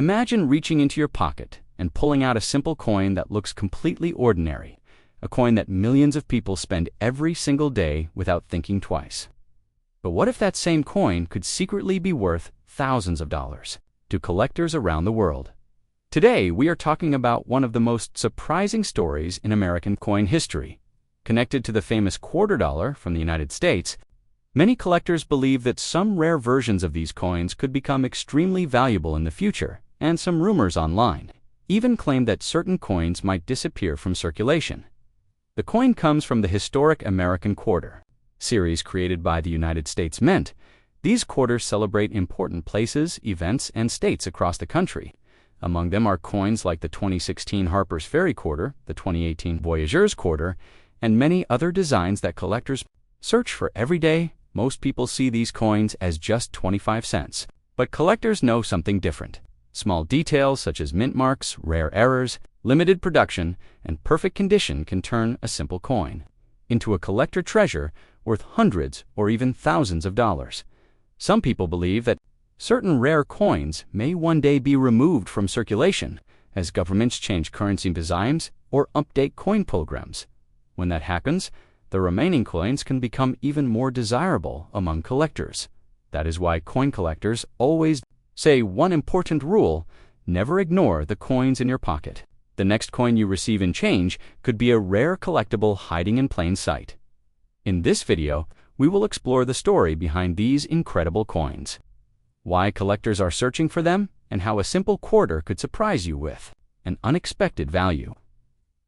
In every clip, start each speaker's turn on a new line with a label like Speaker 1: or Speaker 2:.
Speaker 1: Imagine reaching into your pocket and pulling out a simple coin that looks completely ordinary, a coin that millions of people spend every single day without thinking twice. But what if that same coin could secretly be worth thousands of dollars to collectors around the world? Today, we are talking about one of the most surprising stories in American coin history. Connected to the famous quarter dollar from the United States, many collectors believe that some rare versions of these coins could become extremely valuable in the future, and some rumors online even claim that certain coins might disappear from circulation. The coin comes from the historic American Quarter series created by the United States Mint. These quarters celebrate important places, events, and states across the country. Among them are coins like the 2016 Harper's Ferry Quarter, the 2018 Voyageurs Quarter, and many other designs that collectors search for every day. Most people see these coins as just 25 cents. But collectors know something different. Small details such as mint marks, rare errors, limited production, and perfect condition can turn a simple coin into a collector treasure worth hundreds or even thousands of dollars. Some people believe that certain rare coins may one day be removed from circulation as governments change currency designs or update coin programs. When that happens, the remaining coins can become even more desirable among collectors. That is why coin collectors always say one important rule: never ignore the coins in your pocket. The next coin you receive in change could be a rare collectible hiding in plain sight. In this video, we will explore the story behind these incredible coins, why collectors are searching for them, and how a simple quarter could surprise you with an unexpected value.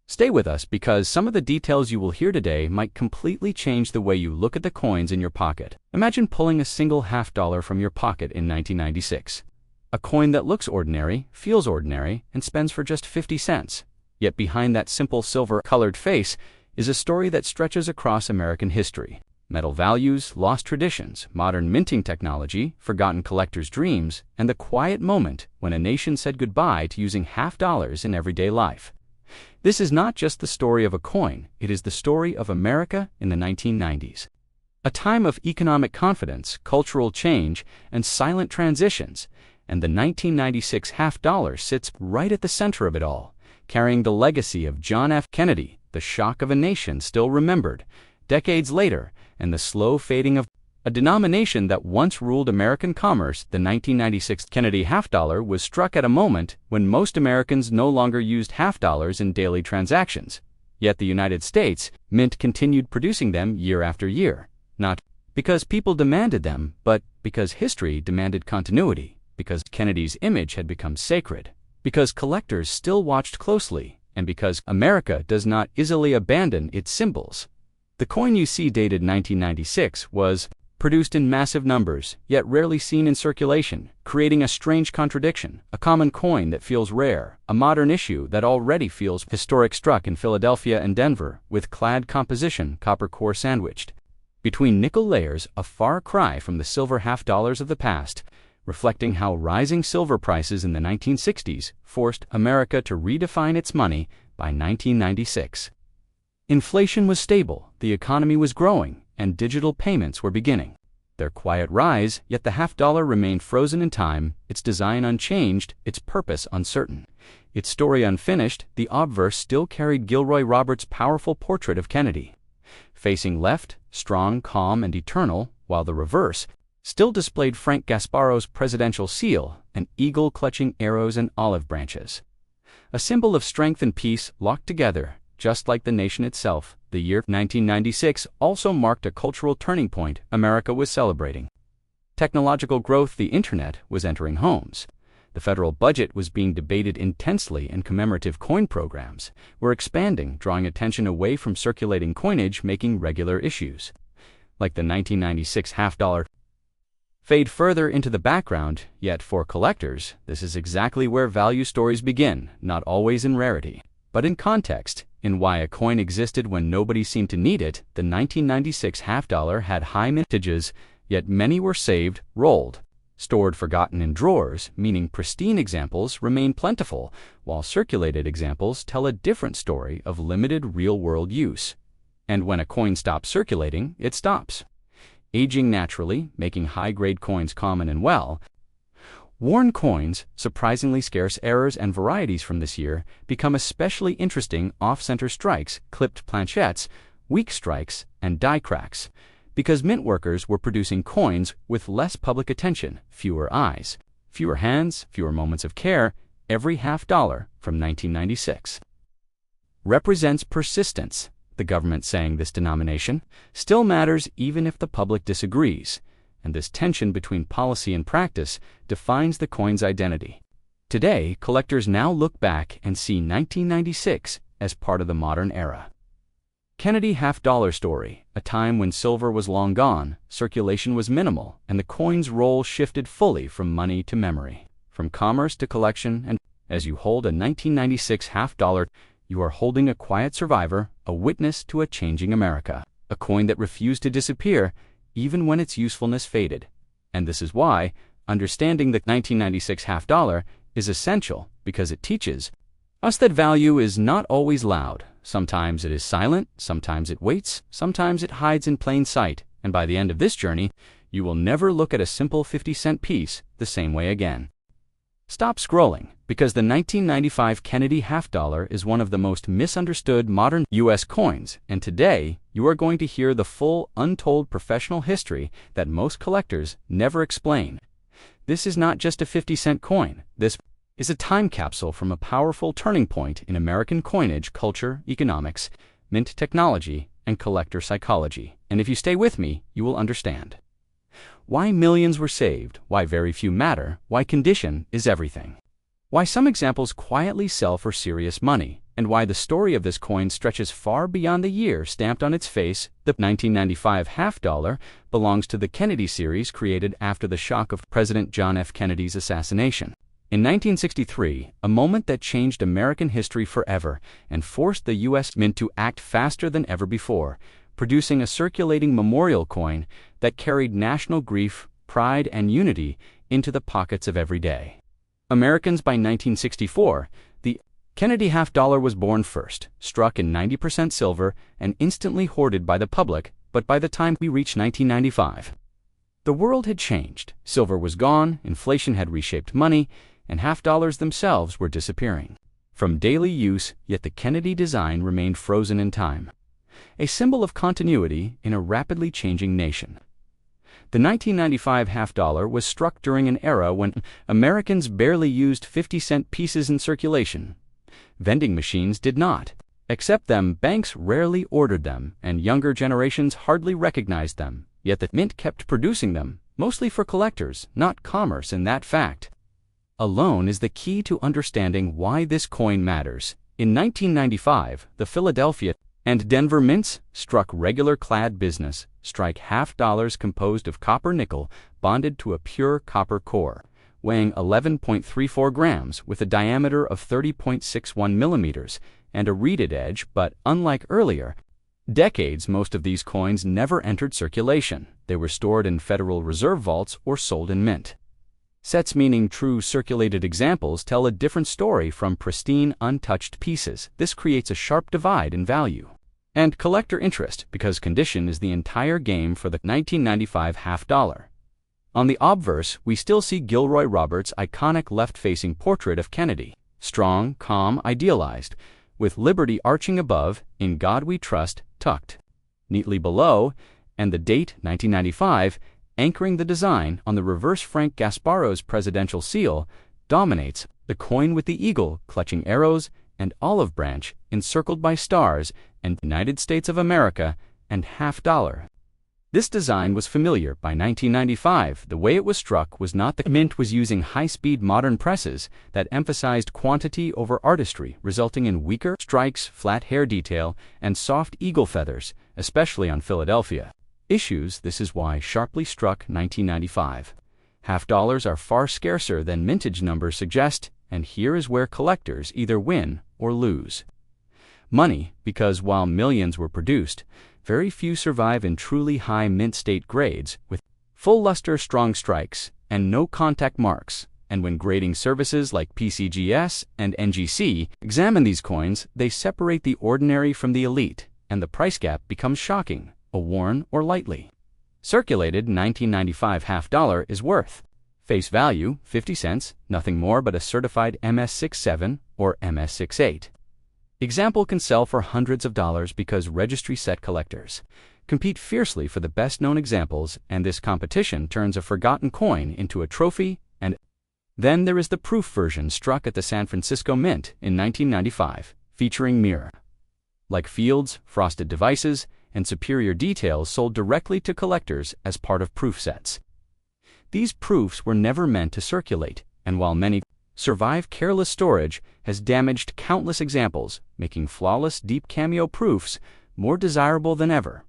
Speaker 1: Stay with us because some of the details you will hear today might completely change the way you look at the coins in your pocket. Imagine pulling a single $50 from your pocket in 1996. A coin that looks ordinary, feels ordinary, and spends for just 50 cents. Yet behind that simple silver-colored face is a story that stretches across American history. Metal values, lost traditions, modern minting technology, forgotten collectors' dreams, and the quiet moment when a nation said goodbye to using $50 in everyday life. This is not just the story of a coin, it is the story of America in the 1990s. A time of economic confidence, cultural change, and silent transitions, and the 1996 $50 sits right at the center of it all, carrying the legacy of John F. Kennedy, the shock of a nation still remembered decades later, and the slow fading of a denomination that once ruled American commerce. The 1996 Kennedy $50 was struck at a moment when most Americans no longer used $50 in daily transactions. Yet the United States Mint continued producing them year after year, not because people demanded them, but because history demanded continuity, because Kennedy's image had become sacred, because collectors still watched closely, and because America does not easily abandon its symbols. The coin you see dated 1996 was produced in massive numbers, yet rarely seen in circulation, creating a strange contradiction. A common coin that feels rare, a modern issue that already feels historic, struck in Philadelphia and Denver, with clad composition, copper core sandwiched between nickel layers, a far cry from the silver $50 of the past, reflecting how rising silver prices in the 1960s forced America to redefine its money by 1996. Inflation was stable, the economy was growing, and digital payments were beginning their quiet rise, yet the $50 remained frozen in time, its design unchanged, its purpose uncertain. Its story unfinished, the obverse still carried Gilroy Roberts' powerful portrait of Kennedy, facing left, strong, calm, and eternal, while the reverse still displayed Frank Gasparo's presidential seal, an eagle clutching arrows and olive branches. A symbol of strength and peace locked together, just like the nation itself. The year 1996 also marked a cultural turning point America was celebrating. Technological growth, the internet was entering homes. The federal budget was being debated intensely, and commemorative coin programs were expanding, drawing attention away from circulating coinage, making regular issues, like the 1996 $50, fade further into the background. Yet for collectors, this is exactly where value stories begin, not always in rarity, but in context, in why a coin existed when nobody seemed to need it. The 1996 $50 had high mintages, yet many were saved, rolled, stored, forgotten in drawers, meaning pristine examples remain plentiful, while circulated examples tell a different story of limited real-world use. And when a coin stops circulating, it stops aging naturally, making high-grade coins common and well. Worn coins, surprisingly scarce errors and varieties from this year, become especially interesting off-center strikes, clipped planchettes, weak strikes, and die cracks, because mint workers were producing coins with less public attention, fewer eyes, fewer hands, fewer moments of care. Every $50 from 1996 represents persistence. The government saying this denomination still matters even if the public disagrees, and this tension between policy and practice defines the coin's identity. Today, collectors now look back and see 1996 as part of the modern era. Kennedy $50 story, a time when silver was long gone, circulation was minimal, and the coin's role shifted fully from money to memory, from commerce to collection. And as you hold a 1996 $50, you are holding a quiet survivor, a witness to a changing America, a coin that refused to disappear even when its usefulness faded. And this is why understanding the 1996 $50 is essential, because it teaches us that value is not always loud. Sometimes it is silent, sometimes it waits, sometimes it hides in plain sight, and by the end of this journey, you will never look at a simple 50-cent piece the same way again. Stop scrolling, because the 1995 Kennedy $50 is one of the most misunderstood modern U.S. coins, and today you are going to hear the full, untold professional history that most collectors never explain. This is not just a 50-cent coin. This is a time capsule from a powerful turning point in American coinage, culture, economics, mint technology, and collector psychology. And if you stay with me, you will understand why millions were saved, why very few matter, why condition is everything, why some examples quietly sell for serious money, and why the story of this coin stretches far beyond the year stamped on its face. The 1995 $50 belongs to the Kennedy series created after the shock of President John F. Kennedy's assassination. In 1963, a moment that changed American history forever and forced the U.S. Mint to act faster than ever before, producing a circulating memorial coin that carried national grief, pride, and unity into the pockets of every day Americans. By 1964, the Kennedy $50 was born first, struck in 90% silver, and instantly hoarded by the public. But by the time we reached 1995, the world had changed. Silver was gone, inflation had reshaped money, and $50 themselves were disappearing from daily use, yet the Kennedy design remained frozen in time, a symbol of continuity in a rapidly changing nation. The 1995 $50 was struck during an era when Americans barely used 50-cent pieces in circulation. Vending machines did not accept them, banks rarely ordered them, and younger generations hardly recognized them. Yet the mint kept producing them, mostly for collectors, not commerce, and that fact alone is the key to understanding why this coin matters. In 1995, the Philadelphia and Denver mints struck regular clad business, strike $50 composed of copper nickel bonded to a pure copper core, weighing 11.34 grams with a diameter of 30.61 millimeters and a reeded edge. But unlike earlier decades, most of these coins never entered circulation. They were stored in Federal Reserve vaults or sold in mint sets, meaning true circulated examples tell a different story from pristine, untouched pieces. This creates a sharp divide in value and collector interest, because condition is the entire game for the 1995 $50. On the obverse, we still see Gilroy Roberts' iconic left-facing portrait of Kennedy, strong, calm, idealized, with liberty arching above, "In God We Trust," tucked neatly below, and the date 1995 anchoring the design on the reverse. Frank Gasparo's presidential seal dominates the coin, with the eagle clutching arrows and olive branch encircled by stars and United States of America and $50. This design was familiar by 1995. The way it was struck was not. The mint was using high-speed modern presses that emphasized quantity over artistry, resulting in weaker strikes, flat hair detail, and soft eagle feathers, especially on Philadelphia issues. This is why sharply struck 1995 $50 are far scarcer than mintage numbers suggest, and here is where collectors either win or lose money, because while millions were produced, very few survive in truly high mint state grades with full luster, strong strikes, and no contact marks. And when grading services like PCGS and NGC examine these coins, they separate the ordinary from the elite, and the price gap becomes shocking. A worn or lightly circulated 1995 $50 is worth Face value, 50 cents, nothing more but a certified MS67 or MS68. Example can sell for hundreds of dollars because registry set collectors compete fiercely for the best-known examples, and this competition turns a forgotten coin into a trophy. And then there is the proof version struck at the San Francisco Mint in 1995, featuring mirror-like fields, frosted devices, and superior details sold directly to collectors as part of proof sets. These proofs were never meant to circulate, and while many survive, careless storage has damaged countless examples, making flawless deep cameo proofs more desirable than ever.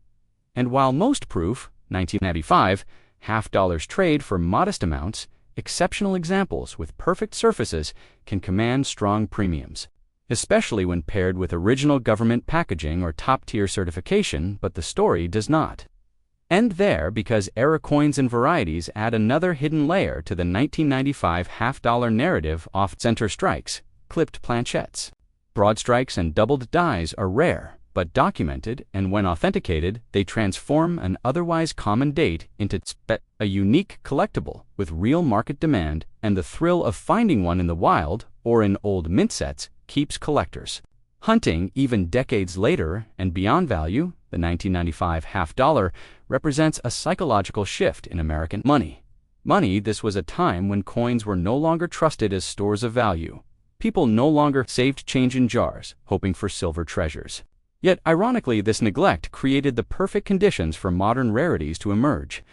Speaker 1: And while most proof, 1995, half-dollars trade for modest amounts, exceptional examples with perfect surfaces can command strong premiums, especially when paired with original government packaging or top-tier certification, but the story does not end there, because era coins and varieties add another hidden layer to the 1995 half-dollar narrative. Off-center strikes, clipped planchettes, broad strikes, and doubled dies are rare, but documented, and when authenticated, they transform an otherwise common date into a unique collectible with real market demand, and the thrill of finding one in the wild or in old mint sets keeps collectors hunting even decades later. And beyond value, the 1995 half-dollar represents a psychological shift in American money. This was a time when coins were no longer trusted as stores of value. People no longer saved change in jars, hoping for silver treasures. Yet, ironically, this neglect created the perfect conditions for modern rarities to emerge.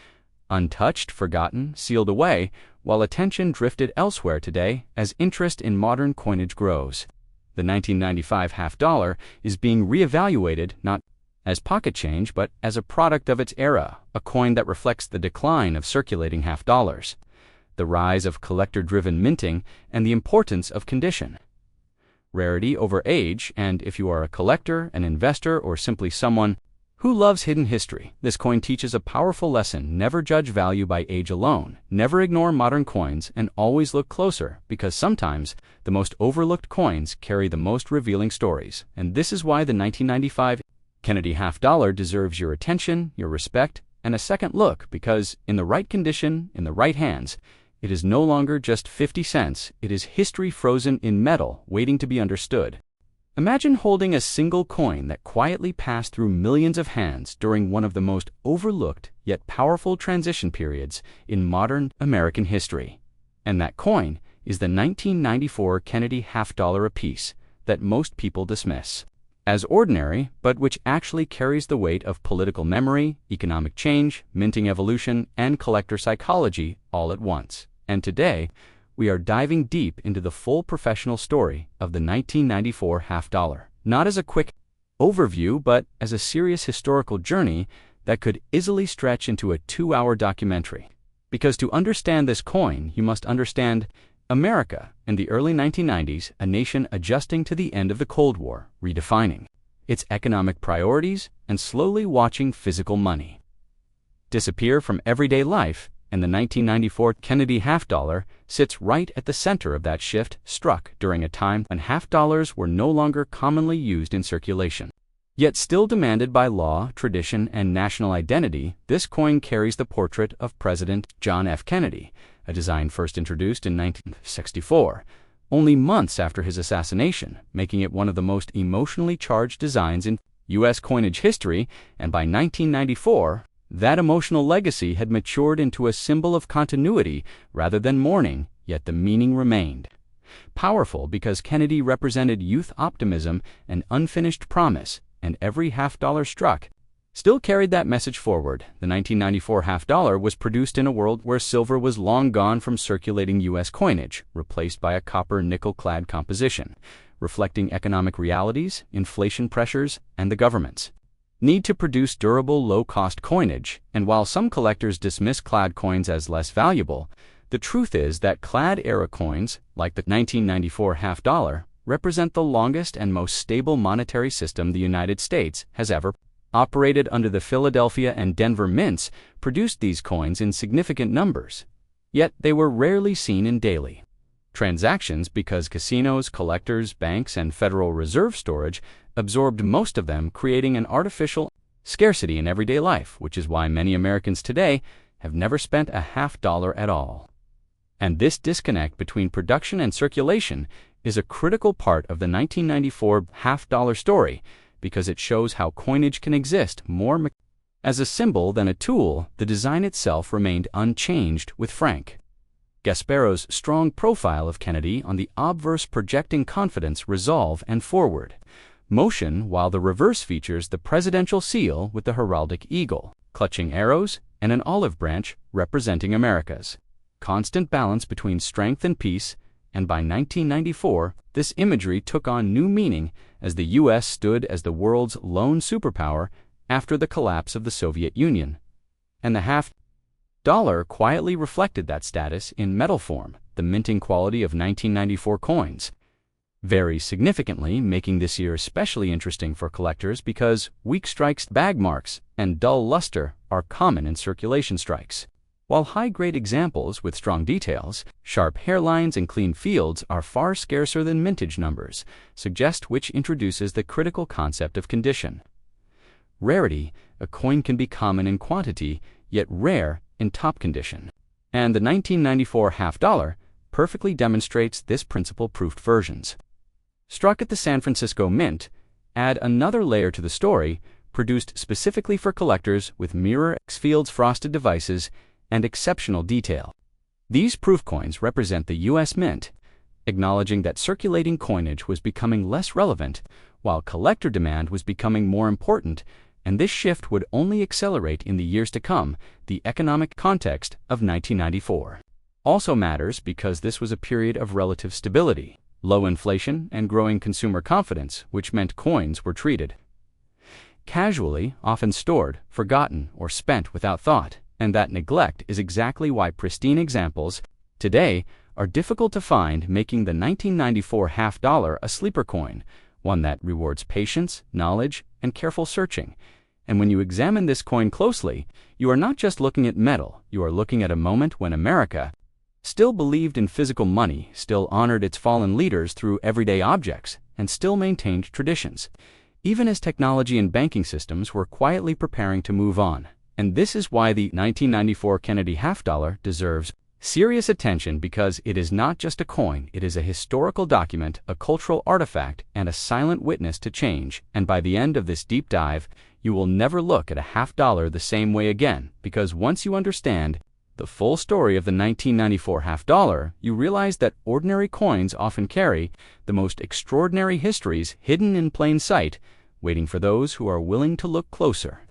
Speaker 1: Untouched, forgotten, sealed away, while attention drifted elsewhere today as interest in modern coinage grows. The 1995 half-dollar is being reevaluated not as pocket change but as a product of its era, a coin that reflects the decline of circulating half-dollars, the rise of collector-driven minting, and the importance of condition. Rarity over age, and if you are a collector, an investor, or simply someone who loves hidden history, this coin teaches a powerful lesson: never judge value by age alone, never ignore modern coins, and always look closer, because sometimes the most overlooked coins carry the most revealing stories. And this is why the 1995 Kennedy half-dollar deserves your attention, your respect, and a second look, because in the right condition, in the right hands, it is no longer just 50 cents, it is history frozen in metal, waiting to be understood. Imagine holding a single coin that quietly passed through millions of hands during one of the most overlooked yet powerful transition periods in modern American history. And that coin is the 1994 Kennedy half-dollar apiece that most people dismiss as ordinary, but which actually carries the weight of political memory, economic change, minting evolution, and collector psychology all at once. And today, we are diving deep into the full professional story of the 1994 half-dollar, not as a quick overview, but as a serious historical journey that could easily stretch into a 2-hour documentary. Because to understand this coin, you must understand America in the early 1990s, a nation adjusting to the end of the Cold War, redefining its economic priorities, and slowly watching physical money disappear from everyday life. And the 1994 Kennedy half-dollar sits right at the center of that shift, struck during a time when half-dollars were no longer commonly used in circulation. Yet still demanded by law, tradition, and national identity, this coin carries the portrait of President John F. Kennedy, a design first introduced in 1964, only months after his assassination, making it one of the most emotionally charged designs in U.S. coinage history. And by 1994, that emotional legacy had matured into a symbol of continuity rather than mourning, yet the meaning remained powerful because Kennedy represented youth optimism and unfinished promise, and every half-dollar struck still carried that message forward. The 1994 half-dollar was produced in a world where silver was long gone from circulating U.S. coinage, replaced by a copper nickel-clad composition, reflecting economic realities, inflation pressures, and the government's need to produce durable, low-cost coinage. And while some collectors dismiss clad coins as less valuable, the truth is that clad-era coins, like the 1994 half-dollar, represent the longest and most stable monetary system the United States has ever operated under. The Philadelphia and Denver mints produced these coins in significant numbers, yet they were rarely seen in daily transactions because casinos, collectors, banks, and Federal Reserve storage absorbed most of them, creating an artificial scarcity in everyday life, which is why many Americans today have never spent a half-dollar at all. And this disconnect between production and circulation is a critical part of the 1994 half-dollar story because it shows how coinage can exist more as a symbol than a tool. The design itself remained unchanged, with Frank Gasparo's strong profile of Kennedy on the obverse projecting confidence, resolve, and forward motion, while the reverse features the presidential seal with the heraldic eagle, clutching arrows, and an olive branch representing America's constant balance between strength and peace. And by 1994, this imagery took on new meaning as the U.S. stood as the world's lone superpower after the collapse of the Soviet Union. And the half-dollar quietly reflected that status in metal form, the minting quality of 1994 coins, very significantly, making this year especially interesting for collectors because weak strikes, bag marks, and dull luster are common in circulation strikes, while high-grade examples with strong details, sharp hairlines, and clean fields are far scarcer than mintage numbers suggest, which introduces the critical concept of condition. Rarity: a coin can be common in quantity, yet rare in top condition. And the 1994 half-dollar perfectly demonstrates this principle. Proofed versions, struck at the San Francisco Mint, add another layer to the story, produced specifically for collectors with mirror fields, frosted devices, and exceptional detail. These proof coins represent the U.S. Mint, acknowledging that circulating coinage was becoming less relevant while collector demand was becoming more important, and this shift would only accelerate in the years to come. The economic context of 1994 also matters because this was a period of relative stability, low inflation, and growing consumer confidence, which meant coins were treated casually, often stored, forgotten, or spent without thought. And that neglect is exactly why pristine examples today are difficult to find, making the 1994 half-dollar a sleeper coin, one that rewards patience, knowledge, and careful searching. And when you examine this coin closely, you are not just looking at metal, you are looking at a moment when America still believed in physical money, still honored its fallen leaders through everyday objects, and still maintained traditions, even as technology and banking systems were quietly preparing to move on. And this is why the 1994 Kennedy half-dollar deserves serious attention, because it is not just a coin, it is a historical document, a cultural artifact, and a silent witness to change. And by the end of this deep dive, you will never look at a half-dollar the same way again, because once you understand the full story of the 1994 half-dollar, you realize that ordinary coins often carry the most extraordinary histories hidden in plain sight, waiting for those who are willing to look closer.